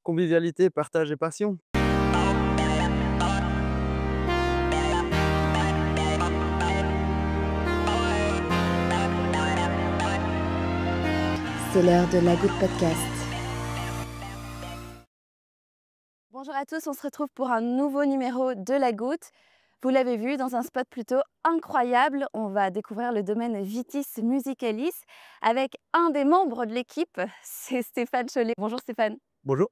convivialité, partage et passion. C'est l'heure de la Goutte Podcast. Bonjour à tous, on se retrouve pour un nouveau numéro de La Goutte. Vous l'avez vu, dans un spot plutôt incroyable, on va découvrir le domaine Vitis Musicalis avec un des membres de l'équipe, c'est Stéphane Chollet. Bonjour Stéphane. Bonjour.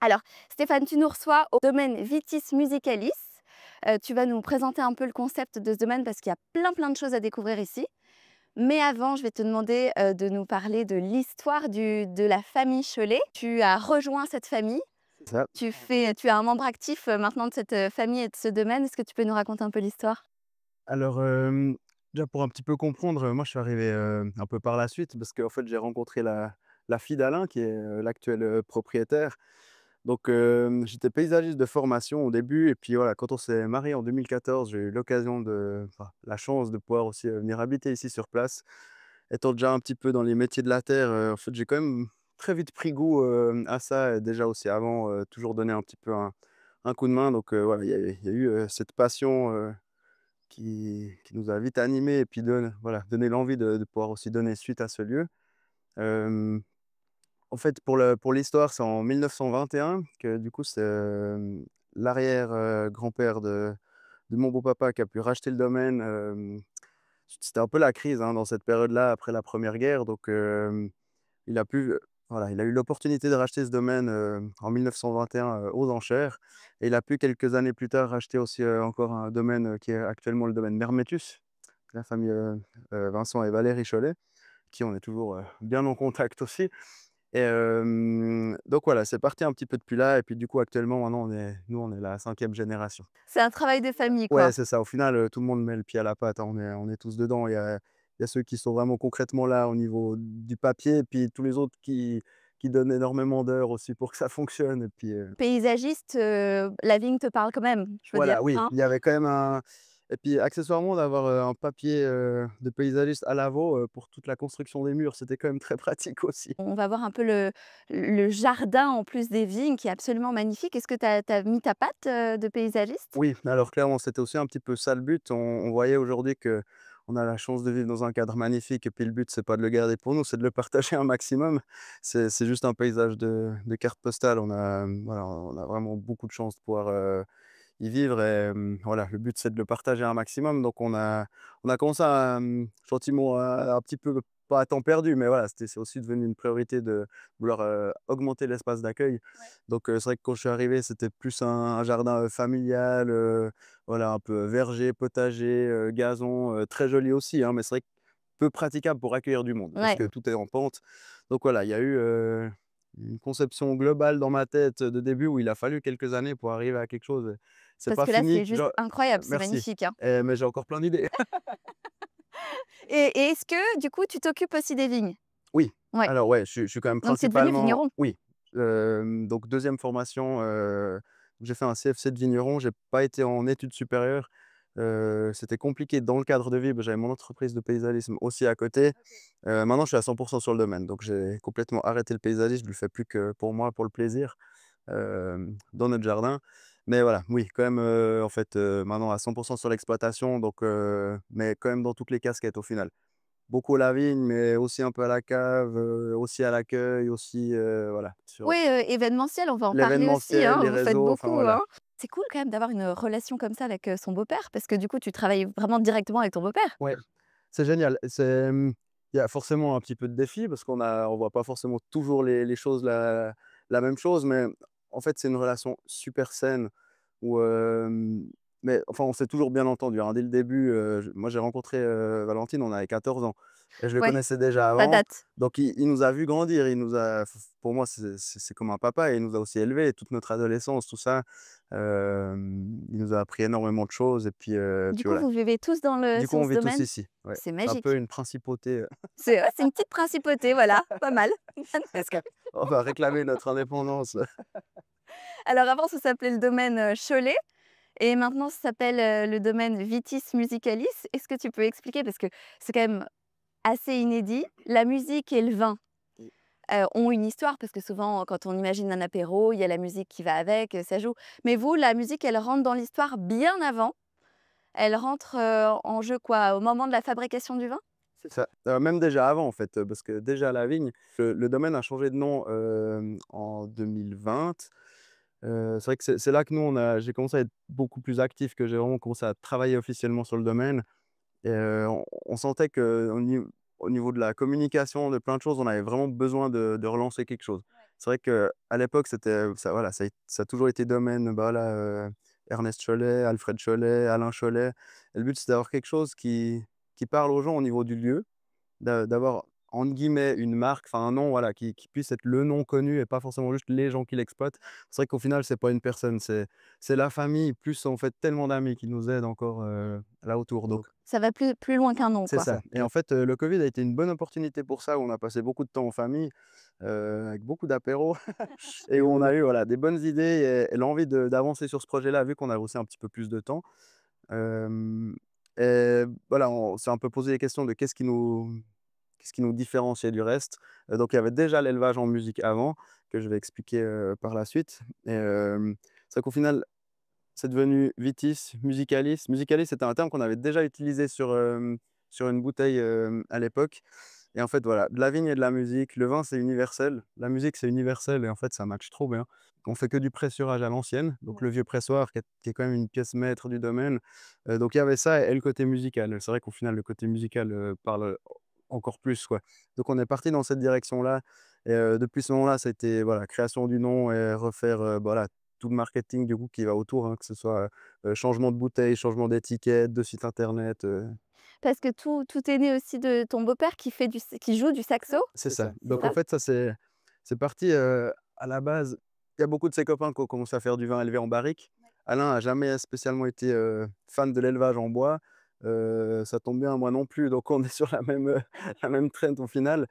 Alors Stéphane, tu nous reçois au domaine Vitis Musicalis. Tu vas nous présenter un peu le concept de ce domaine parce qu'il y a plein de choses à découvrir ici. Mais avant, je vais te demander de nous parler de l'histoire de la famille Chollet. Tu as rejoint cette famille. C'est ça. Tu es un membre actif maintenant de cette famille et de ce domaine. Est-ce que tu peux nous raconter un peu l'histoire? Alors, déjà pour un petit peu comprendre, moi je suis arrivé, un peu par la suite parce qu'en fait j'ai rencontré la fille d'Alain qui est, l'actuel, propriétaire. Donc, j'étais paysagiste de formation au début et puis voilà, quand on s'est marié en 2014, j'ai eu l'occasion la chance de pouvoir aussi, venir habiter ici sur place. Étant déjà un petit peu dans les métiers de la terre, en fait j'ai quand même très vite pris goût, à ça et déjà aussi avant, toujours donné un petit peu un coup de main. Donc, voilà, il y a eu, cette passion, qui nous a vite animés et puis donné l'envie de pouvoir aussi donner suite à ce lieu. Hem, En fait, pour l'histoire, c'est en 1921 que du coup, c'est, l'arrière, grand-père de mon beau-papa qui a pu racheter le domaine. C'était un peu la crise, hein, dans cette période-là, après la Première Guerre. Donc, il a pu, voilà, il a eu l'opportunité de racheter ce domaine, en 1921, aux enchères et il a pu quelques années plus tard racheter aussi, encore un domaine, qui est actuellement le domaine Mermétus, la famille, Vincent et Valérie Chollet, qui on est toujours, bien en contact aussi. Et donc voilà, c'est parti un petit peu depuis là et puis du coup actuellement maintenant on est la cinquième génération. C'est un travail de famille, Ouais, quoi. c'est ça. Au final, tout le monde met le pied à la pâte, hein. On est tous dedans. Il y a ceux qui sont vraiment concrètement là au niveau du papier et puis tous les autres qui donnent énormément d'heures aussi pour que ça fonctionne et puis, Paysagiste, la vigne te parle quand même, je veux dire, voilà, oui, hein? il y avait quand même un et puis accessoirement d'avoir, un papier, de paysagiste à Lavaux, pour toute la construction des murs, c'était quand même très pratique aussi. On va voir un peu le jardin en plus des vignes qui est absolument magnifique. Est-ce que tu as mis ta patte, de paysagiste? Oui, alors clairement, c'était aussi un petit peu ça le but. On voyait aujourd'hui que on a la chance de vivre dans un cadre magnifique et puis le but, c'est pas de le garder pour nous, c'est de le partager un maximum. C'est juste un paysage de carte postale. Voilà, on a vraiment beaucoup de chance de pouvoir, y vivre et voilà, le but, c'est de le partager un maximum. Donc on a commencé à, gentiment à un petit peu, pas à temps perdu, mais voilà, c'est aussi devenu une priorité de vouloir, augmenter l'espace d'accueil. Donc, c'est vrai que quand je suis arrivé, c'était plus un jardin, familial, voilà, un peu verger, potager, gazon, très joli aussi, hein, mais c'est vrai que peu praticable pour accueillir du monde parce Ouais, que tout est en pente. Donc voilà, il y a eu, une conception globale dans ma tête, de début où il a fallu quelques années pour arriver à quelque chose. C'est parce pas que là, fini, c'est juste incroyable, c'est merci, magnifique, hein. mais j'ai encore plein d'idées. Et est-ce que, du coup, tu t'occupes aussi des vignes? Oui, Ouais, alors ouais, je suis quand même donc c'est devenu principalement vigneron? oui, donc deuxième formation, j'ai fait un CFC de vigneron, j'ai pas été en études supérieures, c'était compliqué dans le cadre de vie, bah, j'avais mon entreprise de paysagement aussi à côté. Maintenant je suis à 100 sur le domaine, donc j'ai complètement arrêté le paysagiste, je le fais plus que pour moi, pour le plaisir, dans notre jardin. Mais voilà, oui, quand même, en fait, maintenant à 100 sur l'exploitation, donc mais quand même dans toutes les casquettes au final. Beaucoup à la vigne, mais aussi un peu à la cave, aussi à l'accueil, aussi, voilà, sur Oui, événementiel, on va en parler aussi, l'événementiel, hein, les vous faites réseaux, enfin beaucoup, voilà. hein. C'est cool quand même d'avoir une relation comme ça avec, son beau-père parce que du coup, tu travailles vraiment directement avec ton beau-père? Ouais, c'est génial. Il y a forcément un petit peu de défi parce on voit pas forcément toujours les choses la même chose, mais en fait, c'est une relation super saine où, mais enfin, on s'est toujours bien entendu, hein. Dès le début, moi, j'ai rencontré, Valentine, on avait 14 ans et je le Ouais, connaissais déjà ça avant. date. Donc il nous a vu grandir, il nous a pour moi, c'est comme un papa et il nous a aussi élevés, toute notre adolescence, tout ça. Il nous a appris énormément de choses et Du puis coup, voilà. vous vivez tous Du coup, sur on ce vit tous domaine? ici, ouais. C'est C'est un peu magique. une principauté, C'est ouais, c'est une petite principauté, voilà, pas mal. presque. On va réclamer notre indépendance. Alors avant, ça s'appelait le domaine, Chollet et maintenant ça s'appelle, le domaine Vitis Musicalis. Est-ce que tu peux expliquer? Parce que c'est quand même assez inédit, la musique et le vin. ont une histoire parce que souvent, quand on imagine un apéro, il y a la musique qui va avec, ça joue. Mais vous, la musique, elle rentre dans l'histoire bien avant? Elle rentre, en jeu quoi? Au moment de la fabrication du vin? C'est ça. Même déjà avant en fait, parce que déjà la vigne, le domaine a changé de nom, en 2020. C'est vrai que c'est là que nous j'ai commencé à être beaucoup plus actif, que j'ai vraiment commencé à travailler officiellement sur le domaine et on sentait qu'au niveau de la communication, de plein de choses, on avait vraiment besoin de relancer quelque chose. C'est vrai qu'à l'époque, ça voilà, ça a toujours été domaine, bah, voilà, Ernest Chollet, Alfred Chollet, Alain Chollet et le but, c'est d'avoir quelque chose qui parle aux gens au niveau du lieu, d'avoir entre guillemets «une marque», enfin un nom voilà, qui puisse être le nom connu et pas forcément juste les gens qui l'exploitent. C'est vrai qu'au final, c'est pas une personne, c'est la famille, plus en fait tellement d'amis qui nous aident encore, là autour, donc Ça va plus loin qu'un nom, c'est quoi. ça et en fait, le covid a été une bonne opportunité pour ça, où on a passé beaucoup de temps en famille, avec beaucoup d'apéros et où on a eu voilà, des bonnes idées et l'envie d'avancer sur ce projet-là, vu qu'on a aussi un petit peu plus de temps. Hem et voilà, on s'est un peu posé les questions de qu'est-ce qui nous différenciait du reste? Donc il y avait déjà l'élevage en musique avant, que je vais expliquer, par la suite et c'est vrai qu'au final, c'est devenu Vitis Musicalis. Musicalis, c'était un terme qu'on avait déjà utilisé sur une bouteille, à l'époque et en fait, voilà, de la vigne et de la musique, le vin, c'est universel, la musique, c'est universel et en fait, ça match trop bien. On fait que du pressurage à l'ancienne, donc Ouais. le vieux pressoir qui est quand même une pièce maître du domaine, donc il y avait ça et le côté musical. C'est vrai qu'au final, le côté musical, parle encore plus, quoi. Donc on est parti dans cette direction-là et depuis ce moment-là, ça a été, voilà, création du nom et refaire, voilà, tout le marketing du coup qui va autour, hein, que ce soit, changement de bouteille, changement d'étiquette, de site internet, Parce que tout est né aussi de ton beau-père qui joue du saxo, c'est ça. c'est Donc en ça? fait, ça c'est parti, à la base, il y a beaucoup de ses copains qui ont commencé à faire du vin élevé en barrique. Alain a jamais spécialement été, fan de l'élevage en bois, ça tombe bien, moi non plus, donc on est sur la même, la même trend au final.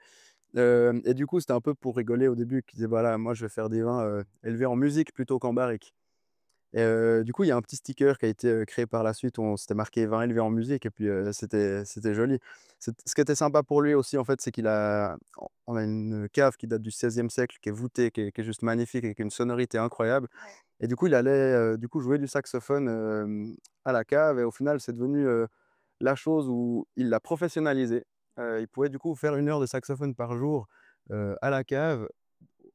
Et du coup, c'était un peu pour rigoler au début, qu'il disait: «Voilà, moi je vais faire des vins, élevés en musique plutôt qu'en barrique». Et du coup, il y a un petit sticker qui a été, créé par la suite où on c'était marqué «Vin élevé en musique» et puis, c'était joli. Ce qui était sympa pour lui aussi, en fait, c'est on a une cave qui date du XVIe siècle, qui est voûtée, qui est juste magnifique avec une sonorité incroyable Ouais. et du coup, il allait, du coup, jouer du saxophone, à la cave et au final, c'est devenu, la chose où il l'a professionnalisé. Il pouvait, du coup, faire 1 heure de saxophone par jour, à la cave,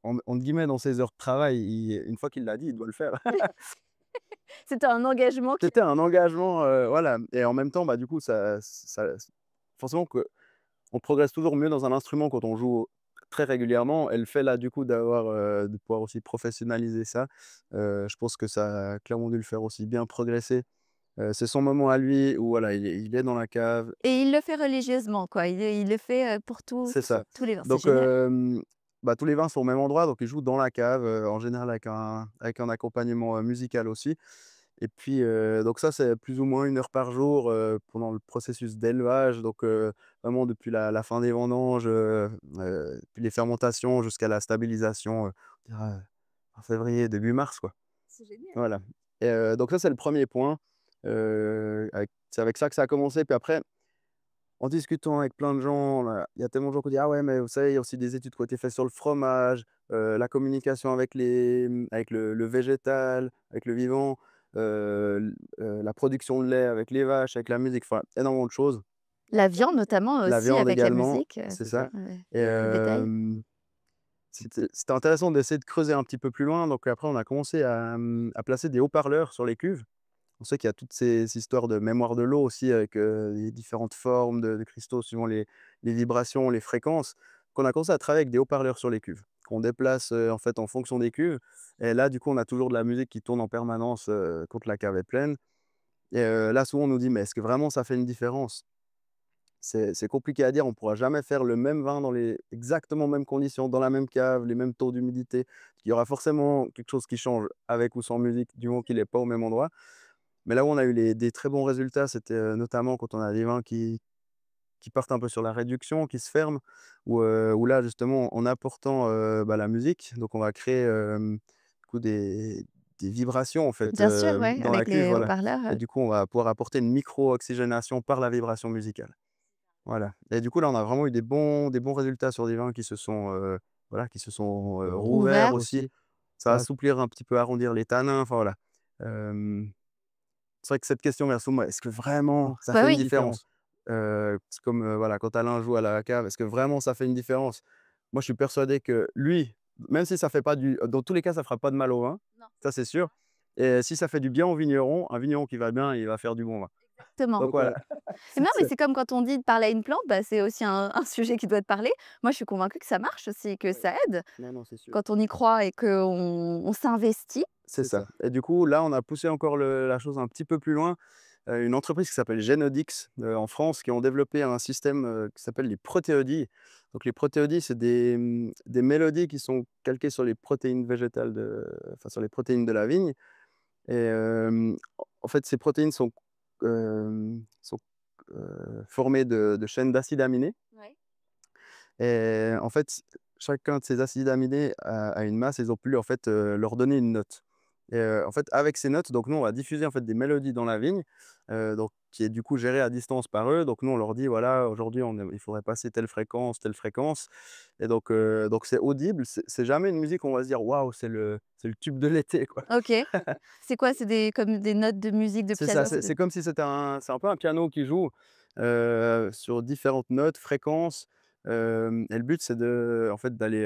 entre guillemets, dans ses heures de travail. Une fois qu'il l'a dit, il doit le faire. C'était un engagement qui C'était un engagement, voilà et en même temps, bah, du coup, forcément qu'on progresse toujours mieux dans un instrument quand on joue très régulièrement et le fait là, du coup, de pouvoir aussi professionnaliser ça, je pense que ça a clairement dû le faire aussi bien progresser. C'est son moment à lui où voilà, il est dans la cave, et il le fait religieusement, quoi. Il le fait, pour c'est ça. tous les vins. C'est Donc génial. bah, tous les vins sont au même endroit, donc il joue dans la cave, en général avec un accompagnement, musical aussi. Et puis, donc ça, c'est plus ou moins 1 heure par jour, pendant le processus d'élevage, donc vraiment depuis la fin des vendanges, puis les fermentations jusqu'à la stabilisation, on dira, en février, début mars, quoi. C'est génial. Voilà et donc ça, c'est le premier point, c'est avec ça que ça a commencé. Puis après, en discutant avec plein de gens, là, il y a tellement de gens qui disent: «Ah ouais, mais vous savez, il y a aussi des études qui ont été faites sur le fromage, la communication avec le végétal, avec le vivant, la production de lait avec les vaches, avec la musique», enfin énormément de choses. La viande notamment La aussi viande avec la également, musique, c'est ça et le bétail. c'était intéressant d'essayer de creuser un petit peu plus loin, donc après on a commencé à placer des haut-parleurs sur les cuves. On sait qu'il y a toutes ces histoires de mémoire de l'eau aussi avec, les différentes formes de cristaux suivant les vibrations, les fréquences. Qu'on a commencé à travailler avec des haut-parleurs sur les cuves, qu'on déplace, en fait, en fonction des cuves et là, du coup, on a toujours de la musique qui tourne en permanence, quand la cave est pleine et là, souvent, on nous dit: «Mais est-ce que vraiment ça fait une différence?» C'est compliqué à dire, on ne pourra jamais faire le même vin dans les exactement mêmes conditions, dans la même cave, les mêmes taux d'humidité. Il y aura forcément quelque chose qui change avec ou sans musique, du moment qu'il est pas au même endroit. Mais là où on a eu des très bons résultats, c'était, notamment quand on a des vins qui partent un peu sur la réduction, qui se ferment, où là justement en apportant, bah, la musique, donc on va créer, du coup des vibrations en fait, Bien sûr, ouais, dans la avec cuve, les voilà haut-parleurs, et du coup on va pouvoir apporter une micro-oxygénation par la vibration musicale. Voilà et du coup là on a vraiment eu des bons résultats sur des vins qui se sont, voilà, qui se sont, rouverts Ouvert. aussi. Ça va assouplir un petit peu, arrondir les tanins, enfin voilà. Hem, c'est vrai que cette question vient souvent: «Est-ce que vraiment ça Bah fait une oui. différence?» C'est comme, voilà, quand Alain joue à la cave, est-ce que vraiment ça fait une différence? Moi, je suis persuadé que lui, même si ça fait pas du dans tous les cas, ça fera pas de mal au vin, Non, ça c'est sûr et si ça fait du bien au vigneron, un vigneron qui va bien, il va faire du bon vin. exactement. Donc voilà. Et non, mais C'est c'est comme quand on dit de parler à une plante, bah, c'est aussi un sujet qui doit te parler. Moi, je suis convaincue que ça marche aussi, que ouais. ça aide Non, non, c'est sûr. quand on y croit et qu'on s'investit. C'est ça et du coup, là, on a poussé encore la chose un petit peu plus loin. Une entreprise qui s'appelle Genodix, en France, qui ont développé un système, qui s'appelle les protéodies. Donc les protéodies, c'est des mélodies qui sont calquées sur les protéines végétales enfin, sur les protéines de la vigne et en fait, ces protéines sont, formées de chaînes d'acides aminés Ouais. et en fait, chacun de ces acides aminés a une masse et ils ont pu en fait, leur donner une note et en fait, avec ces notes, donc nous, on va diffuser en fait des mélodies dans la vigne, donc qui est du coup gérée à distance par eux. Donc nous, on leur dit: «Voilà, aujourd'hui, il faudrait passer telle fréquence» et donc c'est audible. C'est jamais une musique où on va se dire: «Waouh, c'est le tube de l'été», quoi. OK. C'est quoi? C'est des comme des notes de musique de C'est ça, piano? c'est comme si c'est un peu un piano qui joue, sur différentes notes, fréquences, et le but c'est en fait, d'aller,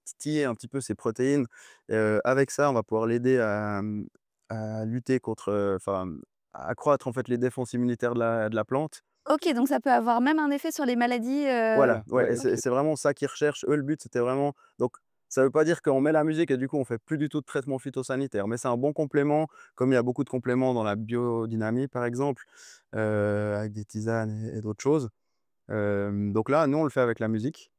titiller un petit peu ses protéines. Avec ça, on va pouvoir l'aider à lutter contre, enfin, à accroître en fait les défenses immunitaires de la plante. OK, donc ça peut avoir même un effet sur les maladies, Voilà, ouais et OK. c'est vraiment ça qu'ils recherchent. Eux, le but, c'était vraiment donc ça veut pas dire qu'on met la musique et du coup, on fait plus du tout de traitement phytosanitaire, mais c'est un bon complément, comme il y a beaucoup de compléments dans la biodynamie, par exemple, avec des tisanes et d'autres choses. Donc là, nous, on le fait avec la musique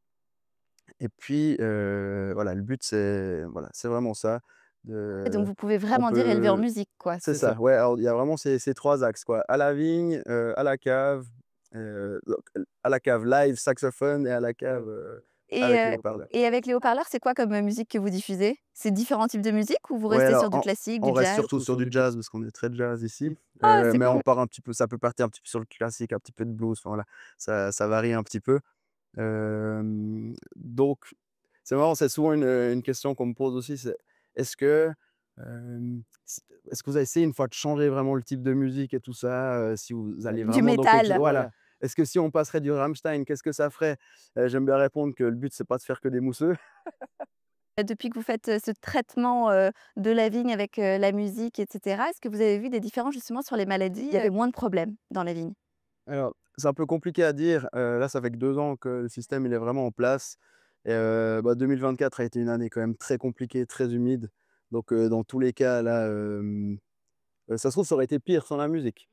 et puis, voilà, le but, c'est vraiment ça, Donc de vous pouvez on vraiment dire élever en peut musique, quoi, c'est c'est ça? ça, ouais, alors il y a vraiment ces 3 axes, quoi, à la vigne, à la cave, donc à la cave live saxophone et à la cave, Et avec les haut-parleurs. et avec les haut-parleurs, c'est quoi comme, musique que vous diffusez? C'est différents types de musique ou vous Ouais, restez alors sur du classique, on du reste jazz? surtout sur du jazz parce qu'on est très jazz ici, Ah, c'est mais on cool! part un petit peu ça peut partir un petit peu sur le classique, un petit peu de blues, enfin voilà, ça varie un petit peu. Donc c'est marrant, c'est souvent une question qu'on me pose aussi, c'est est-ce que, s est-ce que vous avez essayé une fois de changer vraiment le type de musique et tout ça, si vous alliez Du vraiment dans quelque chose métal? voilà. Est-ce que si on passerait du Rammstein, qu'est-ce que ça ferait? J'aime bien répondre que le but, c'est pas de faire que des mousseux. Depuis que vous faites, ce traitement, de la vigne avec, la musique et cetera, est-ce que vous avez vu des différences justement sur les maladies? Il y avait moins de problèmes dans la vigne? Alors, c'est un peu compliqué à dire, là, ça fait que 2 ans que le système, il est vraiment en place et 2024 a été une année quand même très compliquée, très humide. Donc dans tous les cas, là, ça se trouve, ça aurait été pire sans la musique.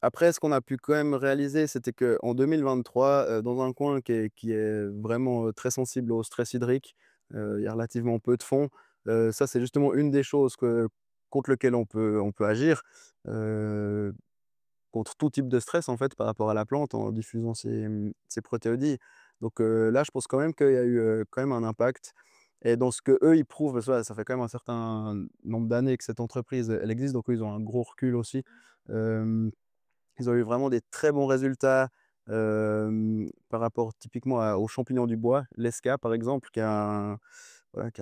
Après, ce qu'on a pu quand même réaliser, c'était qu'en 2023, dans un coin qui est vraiment, très sensible au stress hydrique, il y a relativement peu de fonds. Ça, c'est justement une des choses contre lequel on peut agir, heu, contre tout type de stress, en fait, par rapport à la plante en diffusant ces protéodies. Donc là, je pense quand même qu'il y a eu, quand même un impact et dans ce qu'eux, ils prouvent, parce que voilà, ça fait quand même un certain nombre d'années que cette entreprise, elle existe, donc eux, ils ont un gros recul aussi. Hem Ils ont eu vraiment des très bons résultats, par rapport typiquement aux champignons du bois, l'esca par exemple, qui est un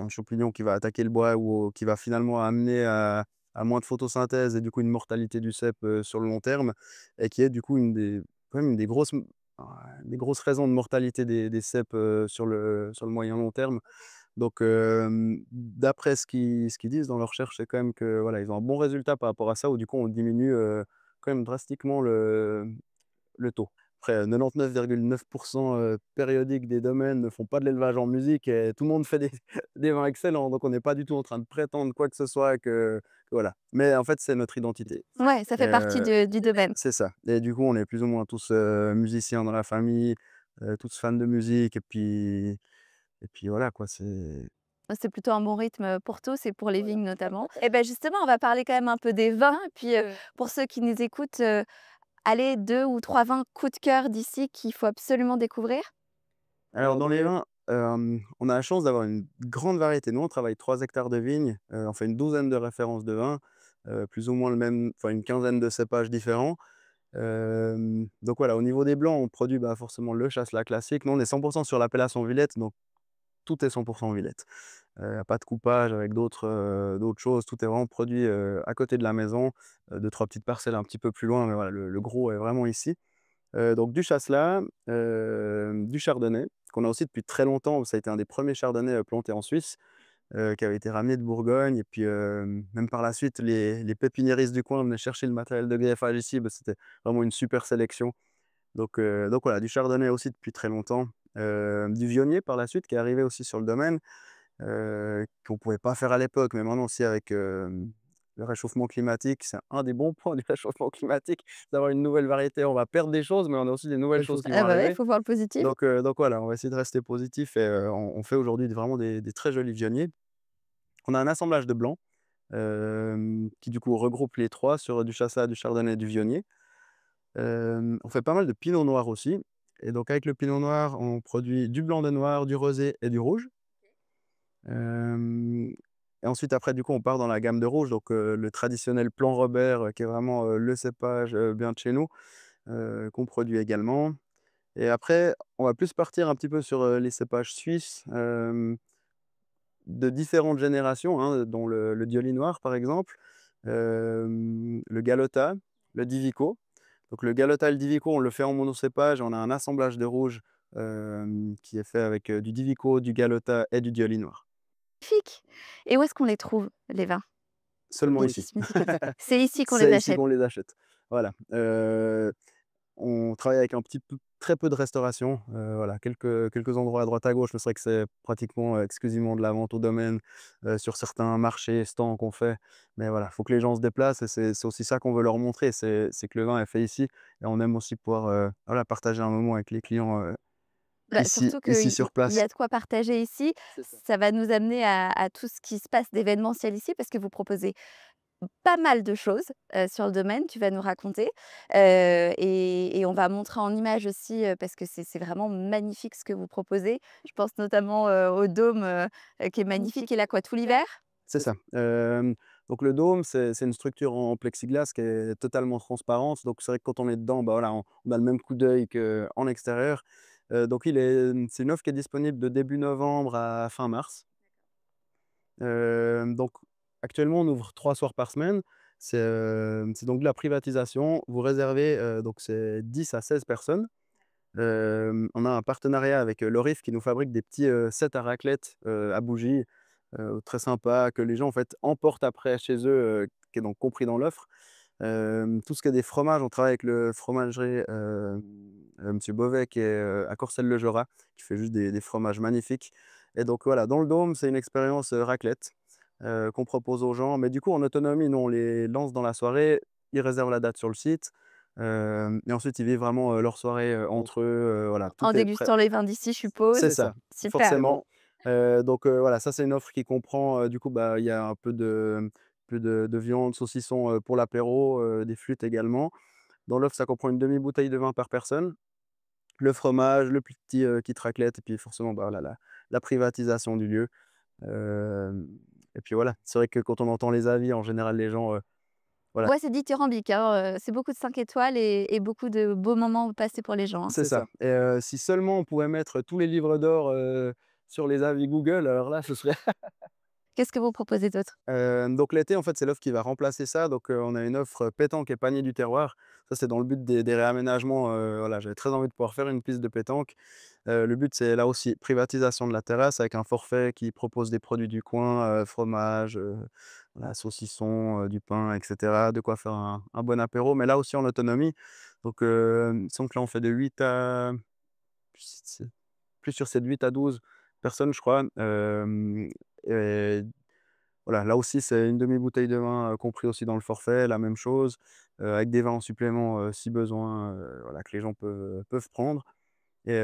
champignon qui va attaquer le bois ou qui va finalement amener à moins de photosynthèse et du coup une mortalité du cep, sur le long terme et qui est du coup quand même une des grosses raisons de mortalité des cèpes, sur le moyen long terme. Donc d'après ce qu'ils disent dans leurs recherches, c'est quand même que voilà, ils ont un bon résultat par rapport à ça où du coup on diminue, quand même drastiquement le taux. Après, 99,9 périodiques des domaines ne font pas de l'élevage en musique et tout le monde fait des des vins excellents, donc on n'est pas du tout en train de prétendre quoi que ce soit que voilà. Mais en fait, c'est notre identité. Ouais, ça fait partie Heu, du domaine. c'est ça et du coup, on est plus ou moins tous, musiciens dans la famille, tous fans de musique et puis voilà quoi, c'est C'est plutôt un bon rythme, pour tous et pour les vignes notamment. Et ben justement, on va parler quand même un peu des vins et puis, pour ceux qui nous écoutent, allez 2 ou 3 vins coup de cœur d'ici qu'il faut absolument découvrir? alors dans les vins, on a la chance d'avoir une grande variété. Nous, on travaille 3 hectares de vignes, on fait une douzaine de références de vins, plus ou moins le même enfin une quinzaine de cépages différents. Donc voilà, au niveau des blancs, on produit, bah, forcément le chasselas classique. Nous, on est 100 sur l'appellation Villette, donc tout est 100 Villette. Il y a pas de coupage avec d'autres choses. Tout est vraiment produit, à côté de la maison, 2-3 petites parcelles un petit peu plus loin, mais voilà, le gros est vraiment ici. Donc du chasselas, du chardonnay, qu'on a aussi depuis très longtemps. Ça a été un des premiers chardonnays, plantés en Suisse, qui avait été ramené de Bourgogne et puis, même par la suite, les pépiniéristes du coin venaient chercher le matériel de greffage ici, c'était vraiment une super sélection. Donc voilà, du chardonnay aussi depuis très longtemps, du vionnier par la suite qui est arrivé aussi sur le domaine, qu'on pouvait pas faire à l'époque, mais maintenant aussi avec, le réchauffement climatique, c'est un des bons points du réchauffement climatique, d'avoir une nouvelle variété. On va perdre des choses, mais on a aussi des nouvelles choses qui vont Ah bah, ouais, il arriver. faut voir le positif. Donc voilà, on va essayer de rester positif et on fait aujourd'hui vraiment des très jolis vionniers. On a un assemblage de blancs, qui du coup regroupe les 3 sur du chassagne, du chardonnay et du vionnier. On fait pas mal de pinot noir aussi et donc avec le pinot noir, on produit du blanc de noir, du rosé et du rouge. Hem et ensuite après du coup, on part dans la gamme de rouge, donc le traditionnel Plan Robert, qui est vraiment, le cépage, bien de chez nous, qu'on produit également et après, on va plus partir un petit peu sur, les cépages suisses, de différentes générations, hein, dont le Dioli noir par exemple, le Galota, le Divico. Donc le Galota et le Divico, on le fait en monocépage, on a un assemblage de rouge, qui est fait avec, du Divico, du Galota et du Dioli noir. Magnifique. Et où est-ce qu'on les trouve, les vins? Seulement ici. Vitis Musicalis. C'est ici qu'on les C'est ici achète? qu'on les achète. Voilà, on travaille avec un petit peu très peu de restauration, voilà, quelques endroits à droite à gauche, mais c'est vrai que c'est pratiquement, exclusivement de la vente au domaine, sur certains marchés, stands qu'on fait. Mais voilà, il faut que les gens se déplacent et c'est aussi ça qu'on veut leur montrer, c'est que le vin est fait ici et on aime aussi pouvoir, voilà, partager un moment avec les clients, Bah, surtout ici qu'il sur il y place. a de quoi partager ici. C'est ça. Ça va nous amener à tout ce qui se passe d'événementiel ici parce que vous proposez pas mal de choses, sur le domaine, tu vas nous raconter, et on va montrer en images aussi, parce que c'est vraiment magnifique ce que vous proposez. Je pense notamment, au dôme, qui est magnifique et l'aqua tout l'hiver. C'est ça. Donc le dôme, c'est une structure en plexiglas qui est totalement transparente. Donc c'est vrai que quand on est dedans, bah, voilà, on a le même coup d'œil qu'en extérieur. Donc c'est une offre qui est disponible de début novembre à fin mars. Donc actuellement, on ouvre 3 soirs par semaine. C'est donc de la privatisation. Vous réservez, donc c'est 10 à 16 personnes. On a un partenariat avec, Lorif qui nous fabrique des petits, sets à raclette, à bougies, très sympa que les gens en fait emportent après chez eux, qui est donc compris dans l'offre. Tout ce qui est des fromages, on travaille avec le fromagerie, Monsieur Beauvais qui est, à Corcelles-le-Jura, qui fait juste des fromages magnifiques et donc voilà, dans le dôme, c'est une expérience, raclette, qu'on propose aux gens. Mais du coup, en autonomie, nous, on les lance dans la soirée, ils réservent la date sur le site, et ensuite ils vivent vraiment, leur soirée, entre eux, voilà, En tout est prêt. dégustant les vins d'ici, je suppose? C'est C'est ça. ça, Super. forcément. Donc voilà, ça c'est une offre qui comprend, du coup, bah, il y a un peu de viande, saucisson, pour l'apéro, des flûtes également. Dans l'offre, ça comprend une demi-bouteille de vin par personne, le fromage, le petit, kit raclette et puis forcément, bah, voilà, la privatisation du lieu. Hem et puis voilà, c'est vrai que quand on entend les avis, en général, les gens, voilà. Ouais, c'est dithyrambique, hein, c'est beaucoup de 5 étoiles et beaucoup de beaux moments passés pour les gens, hein. C'est ça et si seulement on pouvait mettre tous les livres d'or, sur les avis Google, alors là, ce serait. Qu'est-ce que vous proposez d'autre? Donc l'été, en fait, c'est l'offre qui va remplacer ça. Donc, on a une offre, pétanque et panier du terroir. Ça, c'est dans le but des réaménagements, voilà, j'avais très envie de pouvoir faire une piste de pétanque. Le but, c'est là aussi privatisation de la terrasse avec un forfait qui propose des produits du coin, fromage, voilà, saucisson, du pain et cetera. De quoi faire un bon apéro, mais là aussi en autonomie. Donc, il me semble que là, on fait de 8 à c'est plus sur cette 8 à 12 personnes, je crois, et voilà, là aussi, c'est une demi-bouteille de vin, compris aussi dans le forfait, la même chose, avec des vins en supplément, si besoin, voilà, que les gens peuvent prendre et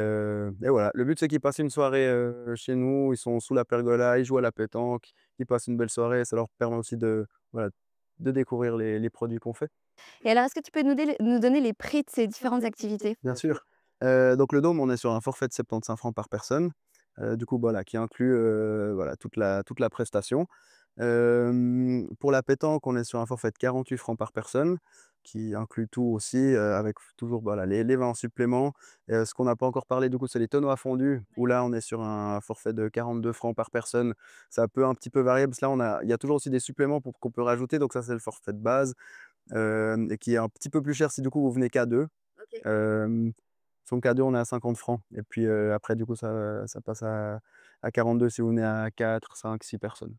voilà. Le but, c'est qu'ils passent une soirée, chez nous, ils sont sous la pergola, ils jouent à la pétanque, ils passent une belle soirée. Ça leur permet aussi de, voilà, de découvrir les produits qu'on fait. Et alors, est-ce que tu peux nous donner les prix de ces différentes activités? Bien sûr. Donc le dôme, on est sur un forfait de 75 francs par personne, du coup, voilà, qui inclut, voilà, toute la prestation. Pour la pétanque, on est sur un forfait de 48 francs par personne. qui inclut tout aussi, avec toujours, voilà, les vins en supplément. Ce qu'on n'a pas encore parlé du coup, c'est les tonneaux à fondu, où là, on est sur un forfait de 42 francs par personne. Ça peut un petit peu varier parce que là, il y a toujours aussi des suppléments qu'on peut rajouter, donc ça, c'est le forfait de base, et qui est un petit peu plus cher si du coup vous venez qu'à 2. OK. Hem, si on est qu'à 2, on est à 50 francs et puis, après du coup ça passe à 42 si vous venez à 4, 5, 6 personnes.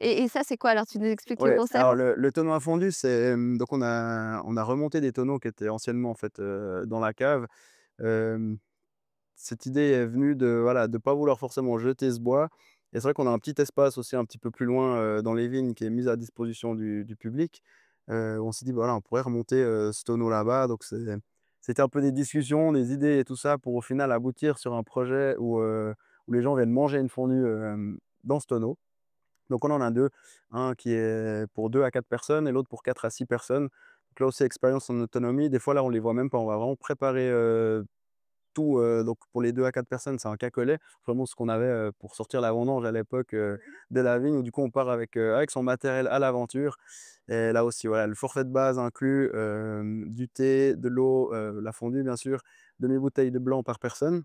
Et ça, c'est quoi alors? Tu nous expliques le Ouais, concept? alors le tonneau à fondu, c'est, donc on a remonté des tonneaux qui étaient anciennement en fait, dans la cave. Hem, Cette idée est venue de, voilà, de pas vouloir forcément jeter ce bois et c'est vrai qu'on a un petit espace aussi un petit peu plus loin, dans les vignes qui est mis à disposition du public. On s'est dit: «Voilà, on pourrait remonter, ce tonneau là-bas», donc c'était un peu des discussions, des idées et tout ça pour au final aboutir sur un projet où les gens viennent manger une fondue, dans ce tonneau. Donc on en a 2, un qui est pour 2 à 4 personnes et l'autre pour 4 à 6 personnes. Donc là aussi expérience en autonomie. Des fois là, on les voit même pas, on va vraiment préparer, tout, donc pour les 2 à 4 personnes, c'est un cacolet, vraiment ce qu'on avait, pour sortir la vendange à l'époque, de la vigne où du coup on part avec son matériel à l'aventure et là aussi voilà, le forfait de base inclut, du thé, de l'eau, la fondue bien sûr, demi-bouteille de blanc par personne.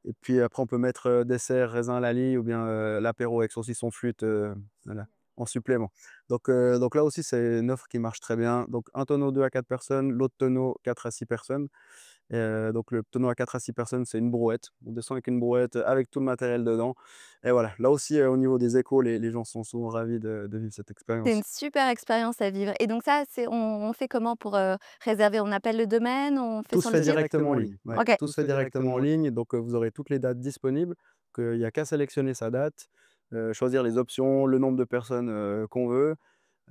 Et puis après, on peut mettre, dessert, raisin à la lie ou bien, l'apéro avec saucisson flûte, voilà, en supplément. Donc là aussi, c'est une offre qui marche très bien. Donc un tonneau 2 à 4 personnes, l'autre tonneau 4 à 6 personnes. Donc le tonneau à 4 à 6 personnes, c'est une brouette. On descend avec une brouette, avec tout le matériel dedans et voilà. Là aussi, au niveau des échos, les gens sont souvent ravis de vivre cette C'est expérience. une super expérience à vivre et donc ça, on fait comment pour, réserver? On appelle le domaine? On fait Tout sur se le fait site? directement en ligne, ouais. OK. Tout se fait directement en ligne, donc vous aurez toutes les dates disponibles, qu'il y a qu'à sélectionner sa date, choisir les options, le nombre de personnes, qu'on veut.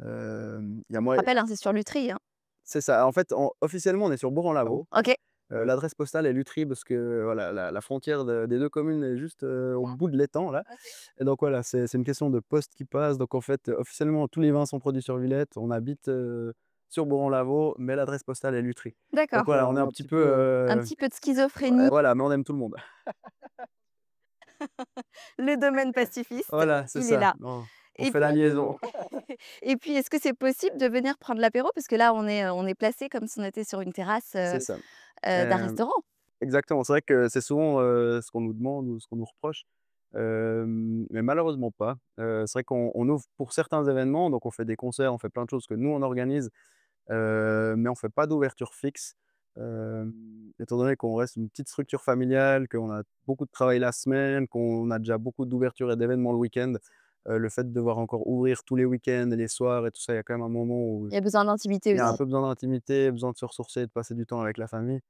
Il y a moy Rappel, hein, c'est sur Lutry, hein? C'est ça. En fait, officiellement, on est sur Bourg-en-Lavaux. OK. L'adresse postale est Lutry parce que, voilà, la frontière des 2 communes est juste, au bout de l'étang, là OK. et donc voilà, c'est une question de poste qui passe. Donc en fait, officiellement, tous les vins sont produits sur Villette. On habite, sur Bourg-en-Lavaux, mais l'adresse postale est Lutry. Donc D'accord. voilà, on est un petit peu, Un petit peu de schizophrénie, voilà, mais on aime tout le monde. le domaine pacifiste, Voilà, c'est il est ça. là On et fait puis la liaison. et puis est-ce que c'est possible de venir prendre l'apéro? Parce que là, on est placé comme si on était sur une terrasse, C'est ça. d'un Hem, restaurant. Exactement. C'est vrai que c'est souvent, ce qu'on nous demande ou ce qu'on nous reproche, mais malheureusement pas. C'est vrai qu'on ouvre pour certains événements, donc on fait des concerts, on fait plein de choses que nous on organise, mais on fait pas d'ouverture fixe. Hem, Étant donné qu'on reste une petite structure familiale, qu'on a beaucoup de travail la semaine, qu'on a déjà beaucoup d'ouvertures et d'événements le week-end, le fait de devoir encore ouvrir tous les week-ends et les soirs et tout ça, il y a quand même un moment où Il y a besoin d'intimité il y a un aussi. peu besoin d'intimité, besoin de se ressourcer, de passer du temps avec la famille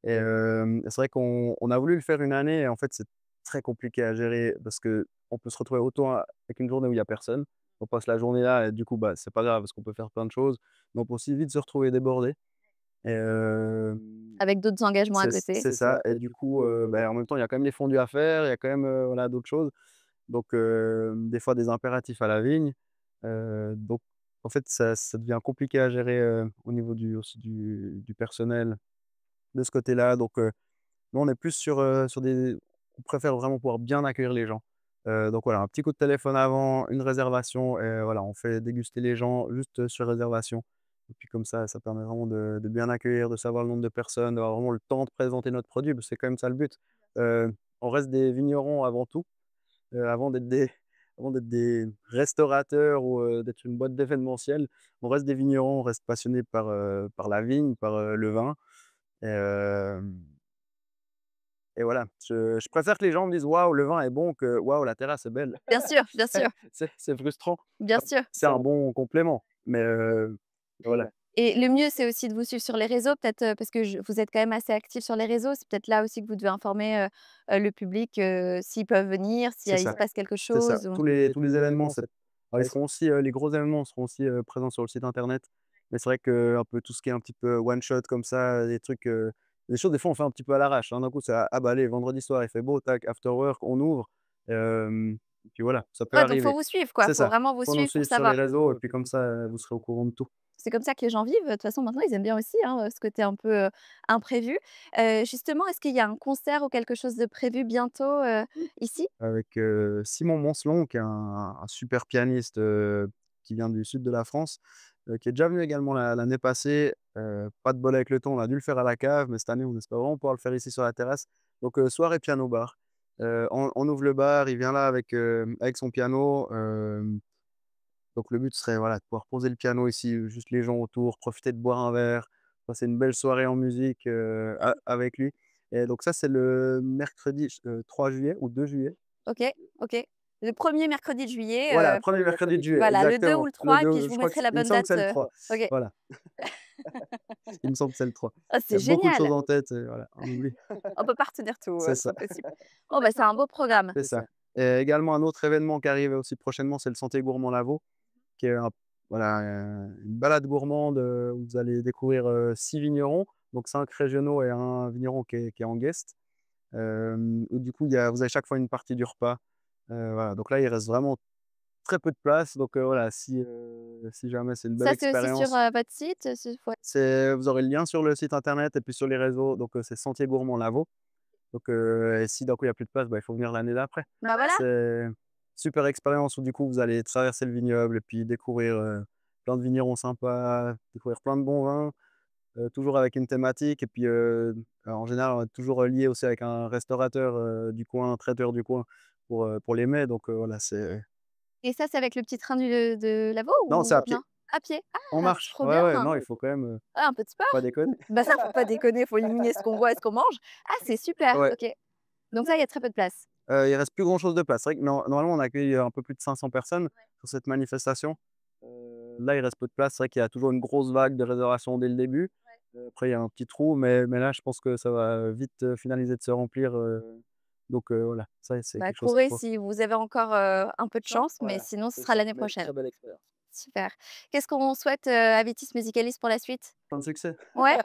et c'est vrai qu'on a voulu le faire une année et en fait, c'est très compliqué à gérer parce qu'on peut se retrouver autant avec une journée où il y a personne. On passe la journée là et du coup, bah, c'est pas grave parce qu'on peut faire plein de choses, mais on peut aussi vite se retrouver débordé et Avec d'autres engagements à côté. c'est ça et du coup, bah, en même temps, il y a quand même les fondus à faire, il y a quand même, voilà, d'autres choses. Donc des fois des impératifs à la vigne, donc en fait, ça devient compliqué à gérer, au niveau aussi du personnel de ce côté-là. Donc nous, on est plus sur des on préfère vraiment pouvoir bien accueillir les gens. Donc voilà, un petit coup de téléphone avant, une réservation et voilà, on fait déguster les gens juste, sur réservation et puis comme ça permet vraiment de bien accueillir, de savoir le nombre de personnes, d'avoir vraiment le temps de présenter notre produit, parce que c'est quand même ça le but. On reste des vignerons avant tout, avant d'être des avant d'être des restaurateurs ou, d'être une boîte d'événementiel. On reste des vignerons, on reste passionnés par la vigne, par, le vin et et voilà, je préfère que les gens me disent: «Waouh, le vin est bon» que: «Waouh, la terrasse est belle». Bien sûr, C'est frustrant. bien sûr. C'est un bon complément, mais voilà. Et le mieux, c'est aussi de vous suivre sur les réseaux, peut-être, parce que vous êtes quand même assez actifs sur les réseaux. C'est peut-être là aussi que vous devez informer, le public, s'ils peuvent venir, s'il y C'est a il se ça, passe quelque c'est ça. chose ou Tous les événements, alors ils seront aussi, les gros événements seront aussi, présents sur le site internet. Mais c'est vrai qu'un peu tout ce qui est un petit peu one shot comme ça, des trucs, des choses des fois on fait un petit peu à l'arrache, hein. D'un coup c'est: «Ah bah allez, vendredi soir il fait beau, tac, after work, on ouvre». Et puis voilà, ça peut ouais, donc faut arriver. vous suivre, quoi. C'est Faut ça. vraiment vous Faut nous suivre pour suivre sur les savoir. réseaux et puis comme ça, vous serez au courant de tout. C'est comme ça que les gens vivent. De toute façon, maintenant, ils aiment bien aussi, hein, ce côté un peu, imprévu. Justement, est-ce qu'il y a un concert ou quelque chose de prévu bientôt, ici? Avec, Simon Moncelon qui est un super pianiste, qui vient du sud de la France, qui est déjà venu également l'année passée. Pas de bol avec le temps, on a dû le faire à la cave, mais cette année, on espère vraiment pouvoir le faire ici sur la terrasse. Donc, soirée piano-bar. On ouvre le bar, il vient là avec son piano. Donc le but serait, voilà, de pouvoir poser le piano ici, juste les gens autour, profiter de boire un verre, passer une belle soirée en musique, avec lui. Et donc ça, c'est le mercredi 3 juillet ou 2 juillet. OK, OK. Le premier mercredi de juillet, Voilà, premier mercredi de juillet, voilà, le 2 ou exactement. le Le 3 et puis 2, je je vous crois que mettrai la il me bonne semble que date, c'est le 3. OK. Voilà, il me semble que c'est le 3. Ah, Il y c'est a beaucoup de choses génial! en tête et voilà, on oublie. On peut pas retenir tout, C'est c'est ça, impossible. Oh bah, c'est un beau programme. c'est ça. Et également un autre événement qui arrive aussi prochainement, c'est le Sentier Gourmand Lavaux, qui est un voilà, une balade gourmande, où vous allez découvrir, 6 vignerons, donc 5 régionaux et un vigneron qui est en guest. Où du coup, vous avez chaque fois une partie du repas. Voilà, donc là, il reste vraiment très peu de place, donc voilà, si jamais c'est une belle Ça, c'est aussi sur, expérience, votre site? Ouais. vous aurez le lien sur le site internet et puis sur les réseaux, donc c'est Sentier Gourmand Lavaux. Donc et si d'un coup il y a plus de place, bah, il faut venir l'année d'après. Bah, voilà. C'est super expérience où du coup vous allez traverser le vignoble et puis découvrir, plein de vignerons sympas, découvrir plein de bons vins, toujours avec une thématique et puis, en général, on est toujours lié aussi avec un restaurateur, du coin, un traiteur du coin pour les mets, donc voilà, c'est Et ça, c'est avec le petit train de Lavaux non, c'est ou à pied, non? À pied? on Ah, marche. trop Ouais, bien! ouais, non, il faut quand même, Ah, un peu de sport? pas déconner. Bah, ça, faut pas déconner, faut éliminer ce qu'on boit et ce qu'on mange. Ah, c'est super, Ouais, OK. Donc ça, il y a très peu de place. il reste plus grand chose de place. C'est vrai que normalement, on accueille, un peu plus de 500 personnes sur cette manifestation. Là, il reste peu de place. C'est vrai qu'il y a toujours une grosse vague de réservations dès le début. Après, il y a un petit trou, mais là, je pense que ça va vite, finaliser de se remplir, donc voilà, ça, c'est Bah, quelque chose qu'il courez faut si vous avez encore, un peu de chance, mais voilà, sinon, ce c'est sera ça, l'année mais prochaine. très belle expérience. Super. Qu'est-ce qu'on souhaite, à Vitis Musicalis pour la suite? Plein de succès. Ouais?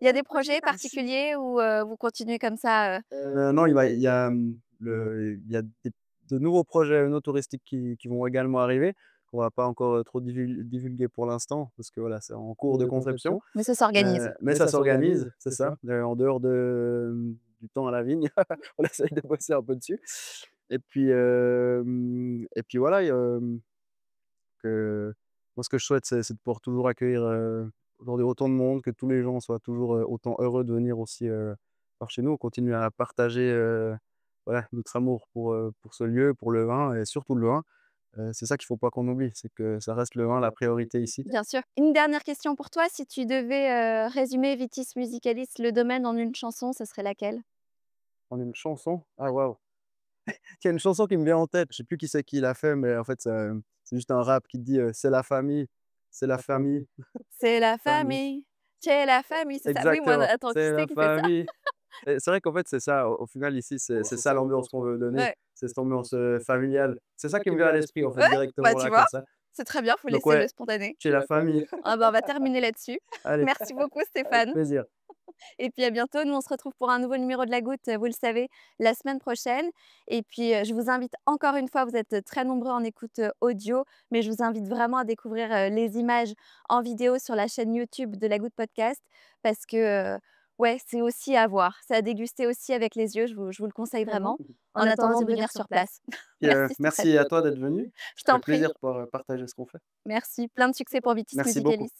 Il y a des projets particuliers ou, vous continuez comme ça, Non, il y a de nouveaux projets no touristiques qui vont également arriver, qu'on va pas encore, trop divulguer pour l'instant parce que voilà, c'est en cours de conception. mais ça s'organise? Mais ça s'organise, c'est ça, en dehors du temps à la vigne, on essaye de bosser un peu dessus et puis voilà, que moi ce que je souhaite, c'est de pouvoir toujours accueillir, aujourd'hui autant de monde, que tous les gens soient toujours, autant heureux de venir aussi, par chez nous. On continue à partager, voilà, notre amour pour ce lieu, pour le vin et surtout le vin. C'est ça qu'il faut pas qu'on oublie, c'est que ça reste le vin la priorité ici. Bien sûr. Une dernière question pour toi, si tu devais, résumer Vitis Musicalis, le domaine en une chanson, ce serait laquelle? On a une chanson? Ah waouh! Il y a une chanson qui me vient en tête, je sais plus qui c'est qui l'a fait, mais en fait, c'est juste un rap qui dit, «C'est la famille, c'est la famille, C'est la famille». famille, c'est la famille, c'est ça? Oui, moi, Exactement, attends, qui c'est c'est la qui fait ça? famille. Et c'est vrai qu'en fait, c'est ça, au final ici, c'est ça l'ambiance qu'on veut donner, Ouais, c'est cette ambiance, familiale. C'est ça qui me vient à l'esprit en fait ouais, bah, directement tu là vois? comme ça. C'est très bien, faut Donc laisser ouais, le spontané. chez la famille. Ah bah, on va terminer là-dessus. Allez, Merci beaucoup avec Stéphane plaisir. et puis à bientôt. Nous, on se retrouve pour un nouveau numéro de La Goutte, vous le savez, la semaine prochaine et puis, je vous invite encore une fois, vous êtes très nombreux en écoute, audio, mais je vous invite vraiment à découvrir, les images en vidéo sur la chaîne YouTube de La Goutte Podcast parce que, ouais, c'est aussi à voir. C'est à déguster aussi avec les yeux, je vous le conseille vraiment, en attendant de venir sur place. Puis, Merci Stéphane. merci à toi d'être venu. Je Ça fait t'en prie. plaisir de pouvoir, partager ce qu'on fait. Merci. Plein de succès pour Vitis Merci beaucoup. Musicalis.